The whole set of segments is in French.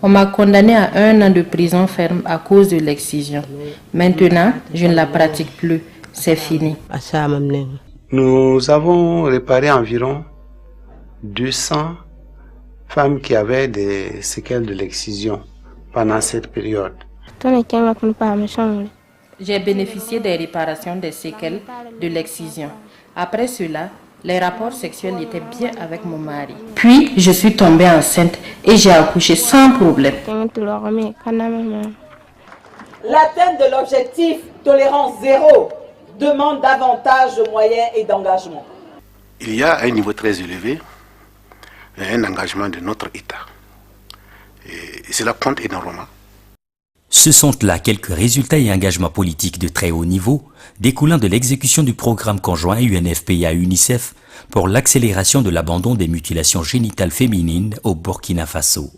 On m'a condamné à 1 an de prison ferme à cause de l'excision. Maintenant, je ne la pratique plus. C'est fini. Nous avons réparé environ 200 femmes qui avaient des séquelles de l'excision pendant cette période. J'ai bénéficié des réparations des séquelles de l'excision. Après cela, les rapports sexuels étaient bien avec mon mari. Puis, je suis tombée enceinte et j'ai accouché sans problème. L'atteinte de l'objectif tolérance zéro demande davantage de moyens et d'engagement. Il y a un niveau très élevé, un engagement de notre État. Et cela compte énormément. Ce sont là quelques résultats et engagements politiques de très haut niveau découlant de l'exécution du programme conjoint UNFPA-UNICEF pour l'accélération de l'abandon des mutilations génitales féminines au Burkina Faso.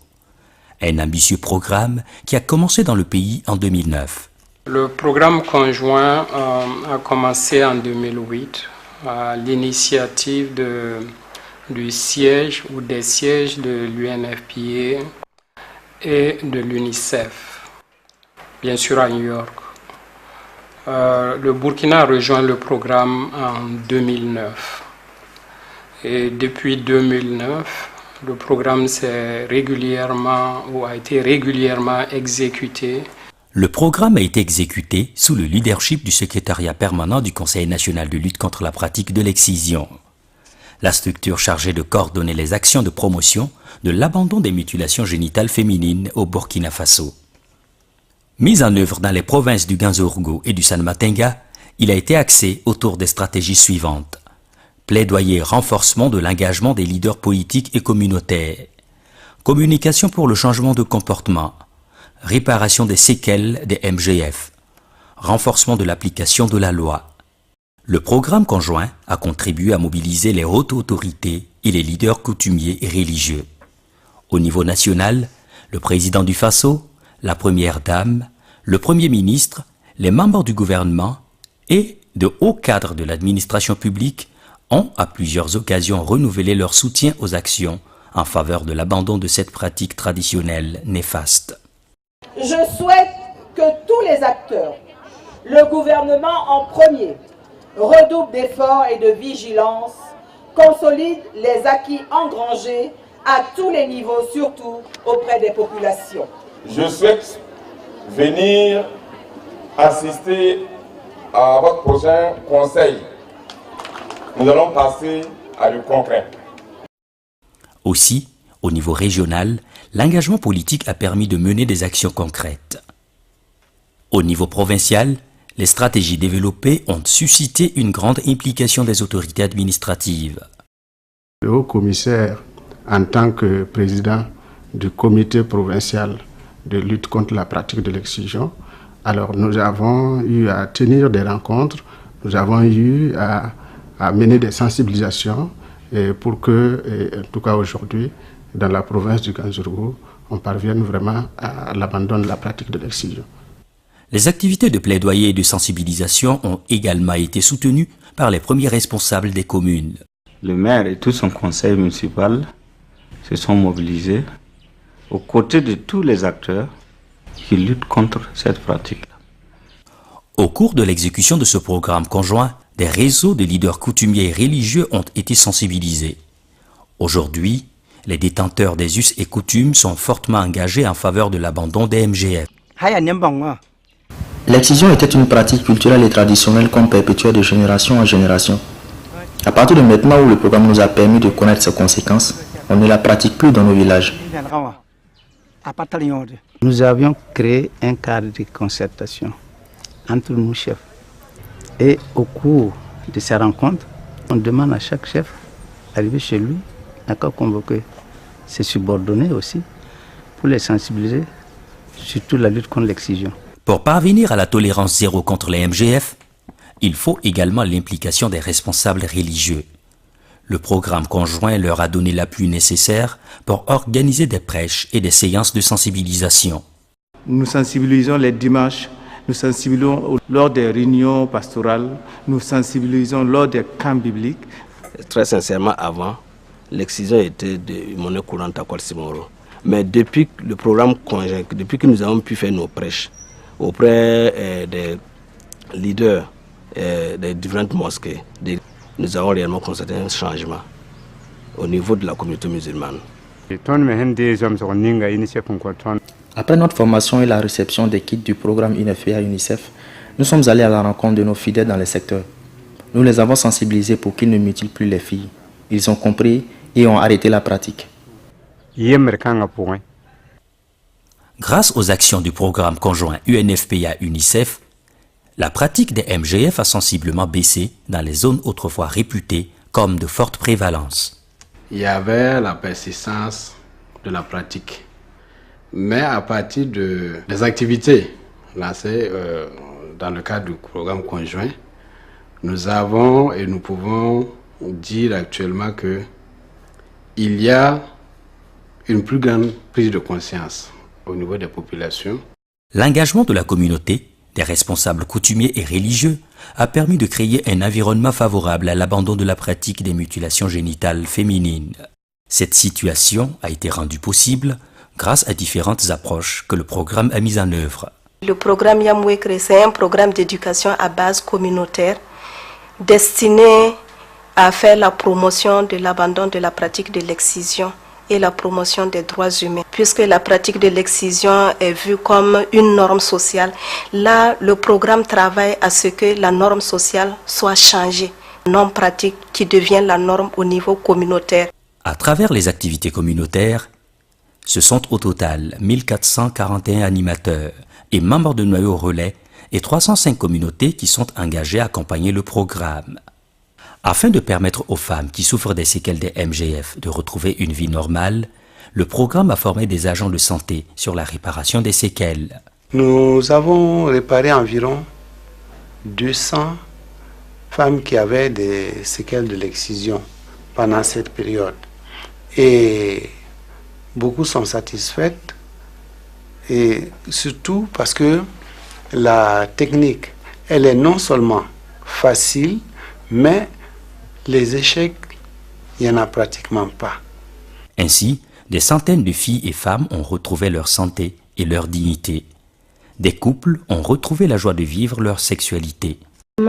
Un ambitieux programme qui a commencé dans le pays en 2009. Le programme conjoint a commencé en 2008 à l'initiative du siège ou des sièges de l'UNFPA et de l'UNICEF. Bien sûr à New York. Le Burkina a rejoint le programme en 2009. Et depuis 2009, le programme a été régulièrement exécuté. Le programme a été exécuté sous le leadership du secrétariat permanent du Conseil national de lutte contre la pratique de l'excision. La structure chargée de coordonner les actions de promotion de l'abandon des mutilations génitales féminines au Burkina Faso. Mis en œuvre dans les provinces du Ganzourgo et du Sanmatenga, il a été axé autour des stratégies suivantes. Plaidoyer renforcement de l'engagement des leaders politiques et communautaires. Communication pour le changement de comportement. Réparation des séquelles des MGF. Renforcement de l'application de la loi. Le programme conjoint a contribué à mobiliser les hautes autorités et les leaders coutumiers et religieux. Au niveau national, le président du Faso, la première dame, le premier ministre, les membres du gouvernement et de hauts cadres de l'administration publique ont à plusieurs occasions renouvelé leur soutien aux actions en faveur de l'abandon de cette pratique traditionnelle néfaste. Je souhaite que tous les acteurs, le gouvernement en premier, redoublent d'efforts et de vigilance, consolident les acquis engrangés à tous les niveaux, surtout auprès des populations. Je souhaite venir assister à votre prochain conseil. Nous allons passer à le concret. Aussi, au niveau régional, l'engagement politique a permis de mener des actions concrètes. Au niveau provincial, les stratégies développées ont suscité une grande implication des autorités administratives. Le haut-commissaire, en tant que président du comité provincial de lutte contre la pratique de l'excision, alors nous avons eu à tenir des rencontres, nous avons eu à mener des sensibilisations pour que, en tout cas aujourd'hui, dans la province du Ganzourgo, on parvienne vraiment à l'abandon de la pratique de l'excision. Les activités de plaidoyer et de sensibilisation ont également été soutenues par les premiers responsables des communes. Le maire et tout son conseil municipal se sont mobilisés aux côtés de tous les acteurs qui luttent contre cette pratique-là. Au cours de l'exécution de ce programme conjoint, des réseaux de leaders coutumiers et religieux ont été sensibilisés. Aujourd'hui, les détenteurs des us et coutumes sont fortement engagés en faveur de l'abandon des MGF. L'excision était une pratique culturelle et traditionnelle qu'on perpétuait de génération en génération. À partir de maintenant où le programme nous a permis de connaître ses conséquences, on ne la pratique plus dans nos villages. Nous avions créé un cadre de concertation entre nos chefs. Et au cours de ces rencontres, on demande à chaque chef d'arriver chez lui, d'accord, convoquer ses subordonnés aussi, pour les sensibiliser, surtout la lutte contre l'excision. Pour parvenir à la tolérance zéro contre les MGF, il faut également l'implication des responsables religieux. Le programme conjoint leur a donné l'appui nécessaire pour organiser des prêches et des séances de sensibilisation. Nous sensibilisons les dimanches, nous sensibilisons lors des réunions pastorales, nous sensibilisons lors des camps bibliques. Très sincèrement, avant, l'excision était de monnaie courante à Kwalsimoro. Mais depuis le programme conjoint, depuis que nous avons pu faire nos prêches auprès des leaders des différentes mosquées, nous avons réellement constaté un changement au niveau de la communauté musulmane. Après notre formation et la réception des kits du programme UNFPA UNICEF, nous sommes allés à la rencontre de nos fidèles dans les secteurs. Nous les avons sensibilisés pour qu'ils ne mutilent plus les filles. Ils ont compris et ont arrêté la pratique. Grâce aux actions du programme conjoint UNFPA-UNICEF, la pratique des MGF a sensiblement baissé dans les zones autrefois réputées comme de forte prévalence. Il y avait la persistance de la pratique, mais à partir des activités lancées dans le cadre du programme conjoint, nous avons et nous pouvons dire actuellement que il y a une plus grande prise de conscience au niveau des populations. L'engagement de la communauté, des responsables coutumiers et religieux, a permis de créer un environnement favorable à l'abandon de la pratique des mutilations génitales féminines. Cette situation a été rendue possible grâce à différentes approches que le programme a mises en œuvre. Le programme Yamwekre, c'est un programme d'éducation à base communautaire destiné à faire la promotion de l'abandon de la pratique de l'excision et la promotion des droits humains. Puisque la pratique de l'excision est vue comme une norme sociale, là, le programme travaille à ce que la norme sociale soit changée. Norme pratique qui devient la norme au niveau communautaire. À travers les activités communautaires, ce sont au total 1441 animateurs et membres de noyaux relais et 305 communautés qui sont engagées à accompagner le programme. Afin de permettre aux femmes qui souffrent des séquelles des MGF de retrouver une vie normale, le programme a formé des agents de santé sur la réparation des séquelles. Nous avons réparé environ 200 femmes qui avaient des séquelles de l'excision pendant cette période. Et beaucoup sont satisfaites, et surtout parce que la technique, elle est non seulement facile, mais les échecs, il n'y en a pratiquement pas. Ainsi, des centaines de filles et femmes ont retrouvé leur santé et leur dignité. Des couples ont retrouvé la joie de vivre leur sexualité. C'est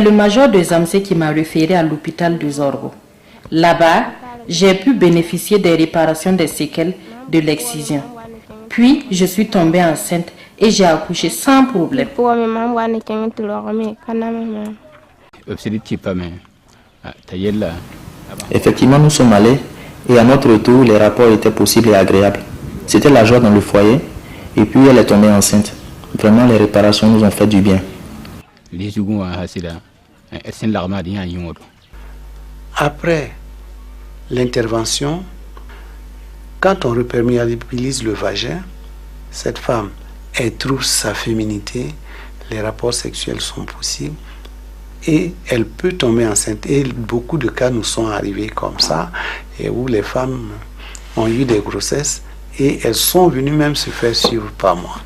le major de Zamsé qui m'a référé à l'hôpital de Zorgo. Là-bas, j'ai pu bénéficier des réparations des séquelles de l'excision. Puis, je suis tombée enceinte et j'ai accouché sans problème. Effectivement, nous sommes allés et à notre retour, les rapports étaient possibles et agréables. C'était la joie dans le foyer et puis elle est tombée enceinte. Vraiment, les réparations nous ont fait du bien. Après l'intervention, quand on reperméabilise le vagin, cette femme, elle trouve sa féminité, les rapports sexuels sont possibles et elle peut tomber enceinte. Et beaucoup de cas nous sont arrivés comme ça, et où les femmes ont eu des grossesses et elles sont venues même se faire suivre par moi.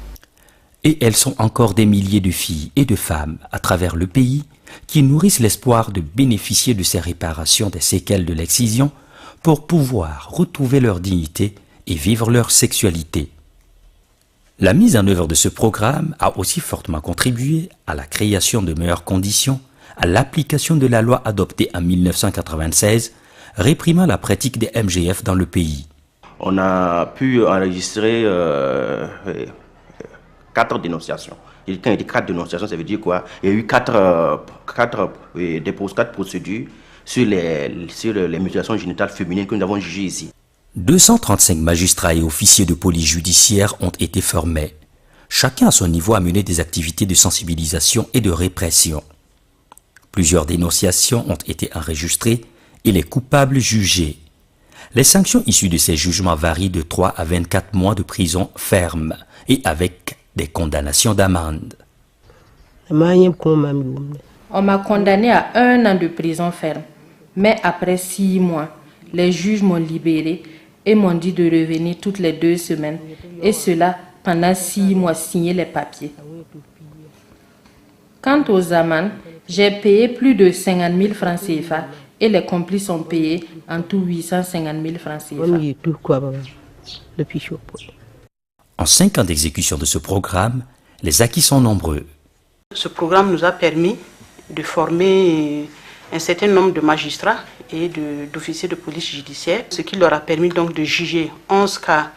Et elles sont encore des milliers de filles et de femmes à travers le pays qui nourrissent l'espoir de bénéficier de ces réparations des séquelles de l'excision pour pouvoir retrouver leur dignité et vivre leur sexualité. La mise en œuvre de ce programme a aussi fortement contribué à la création de meilleures conditions, à l'application de la loi adoptée en 1996, réprimant la pratique des MGF dans le pays. On a pu enregistrer 4 dénonciations. Et quand il dit 4 dénonciations, ça veut dire quoi? Il y a eu 4 procédures sur les mutilations génitales féminines que nous avons jugées ici. 235 magistrats et officiers de police judiciaire ont été formés. Chacun à son niveau a mené des activités de sensibilisation et de répression. Plusieurs dénonciations ont été enregistrées et les coupables jugés. Les sanctions issues de ces jugements varient de 3 à 24 mois de prison ferme et avec des condamnations d'amende. On m'a condamné à 1 an de prison ferme, mais après 6 mois, les juges m'ont libéré et m'ont dit de revenir toutes les 2 semaines, et cela pendant 6 mois signer les papiers. Quant aux amendes, j'ai payé plus de 50 000 francs CFA et les complices ont payé en tout 850 000 francs CFA. En 5 ans d'exécution de ce programme, les acquis sont nombreux. Ce programme nous a permis de former un certain nombre de magistrats et d'officiers de police judiciaire, ce qui leur a permis donc de juger 11 cas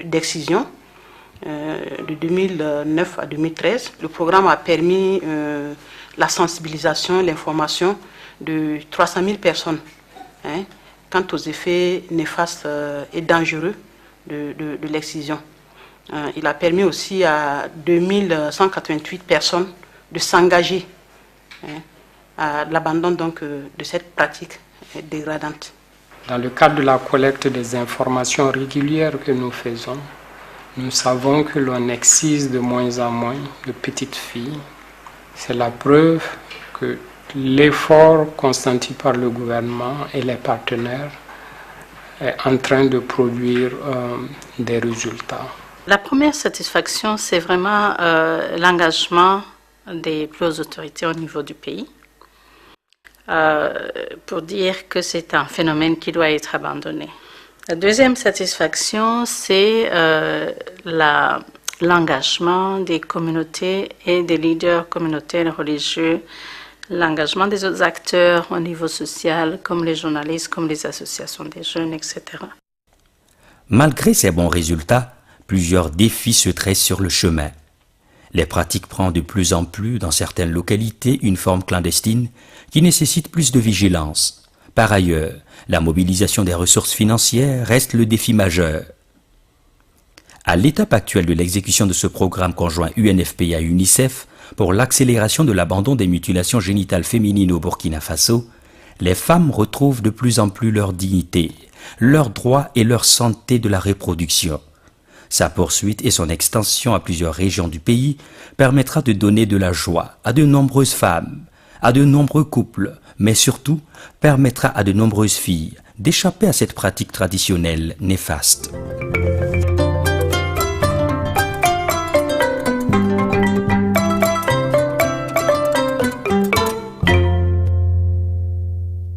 d'excision de 2009 à 2013. Le programme a permis la sensibilisation, l'information de 300 000 personnes quant aux effets néfastes et dangereux de l'excision. Il a permis aussi à 2188 personnes de s'engager à l'abandon donc de cette pratique dégradante. Dans le cadre de la collecte des informations régulières que nous faisons, nous savons que l'on excise de moins en moins de petites filles. C'est la preuve que l'effort consenti par le gouvernement et les partenaires est en train de produire des résultats. La première satisfaction, c'est vraiment l'engagement des plus hautes autorités au niveau du pays pour dire que c'est un phénomène qui doit être abandonné. La deuxième satisfaction, c'est l'engagement des communautés et des leaders communautaires religieux, l'engagement des autres acteurs au niveau social, comme les journalistes, comme les associations des jeunes, etc. Malgré ces bons résultats, plusieurs défis se tressent sur le chemin. Les pratiques prennent de plus en plus, dans certaines localités, une forme clandestine qui nécessite plus de vigilance. Par ailleurs, la mobilisation des ressources financières reste le défi majeur. À l'étape actuelle de l'exécution de ce programme conjoint UNFPA-UNICEF pour l'accélération de l'abandon des mutilations génitales féminines au Burkina Faso, les femmes retrouvent de plus en plus leur dignité, leurs droits et leur santé de la reproduction. Sa poursuite et son extension à plusieurs régions du pays permettra de donner de la joie à de nombreuses femmes, à de nombreux couples, mais surtout permettra à de nombreuses filles d'échapper à cette pratique traditionnelle néfaste.